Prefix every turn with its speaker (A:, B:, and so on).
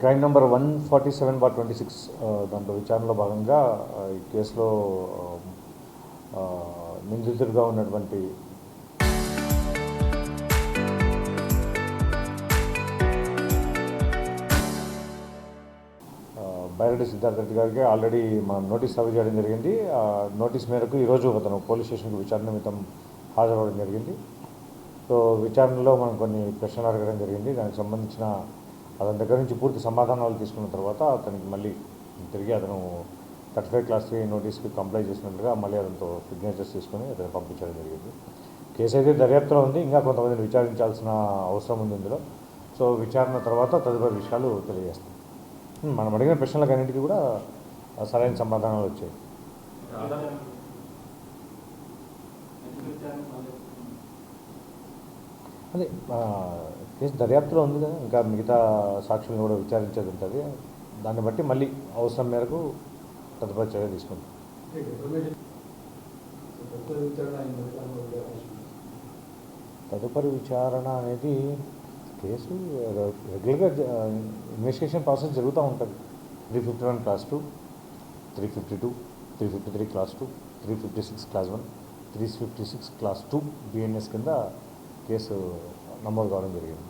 A: Crime number 147/26 దాంట్లో విచారణలో భాగంగా ఈ కేసులో నిందితుడిగా ఉన్నటువంటి బైరెడ్డి సిద్ధార్థ రెడ్డి గారికి ఆల్రెడీ మనం నోటీస్ సర్వ్ చేయడం జరిగింది. నోటీస్ మేరకు ఈరోజు అతను పోలీస్ స్టేషన్కి విచారణ నిమిత్తం హాజరవ్వడం జరిగింది. సో విచారణలో మనం కొన్ని ప్రశ్నలు అడగడం జరిగింది. దానికి సంబంధించిన అతని దగ్గర నుంచి పూర్తి సమాధానాలు తీసుకున్న తర్వాత అతనికి మళ్ళీ తిరిగి అతను 35(3) నోటీస్కి కంప్లై చేసినట్లుగా మళ్ళీ అతనితో సిగ్నేచర్స్ తీసుకొని అతను పంపించడం జరిగింది. కేసు అయితే దర్యాప్తులో ఉంది. ఇంకా కొంతమందిని విచారించాల్సిన అవసరం ఉంది ఇందులో. సో విచారణ తర్వాత తదుపరి విషయాలు తెలియజేస్తాం. మనం అడిగిన ప్రశ్నలకు అన్నింటికీ కూడా సరైన సమాధానాలు వచ్చాయి. అదే కేసు దర్యాప్తులో ఉంది కదా, ఇంకా మిగతా సాక్షులను కూడా విచారించేది ఉంటుంది. దాన్ని బట్టి మళ్ళీ అవసరం మేరకు తదుపరి చర్య తీసుకుంటాం. తదుపరి విచారణ అనేది కేసు రెగ్యులర్గా ఇన్వెస్టిగేషన్ ప్రాసెస్ జరుగుతూ ఉంటుంది. 351 Class 2, 352, 353 Class 2, 356 Class 1, 356 Class 2 BNS కింద కేసు నమోదు కావడం జరిగింది.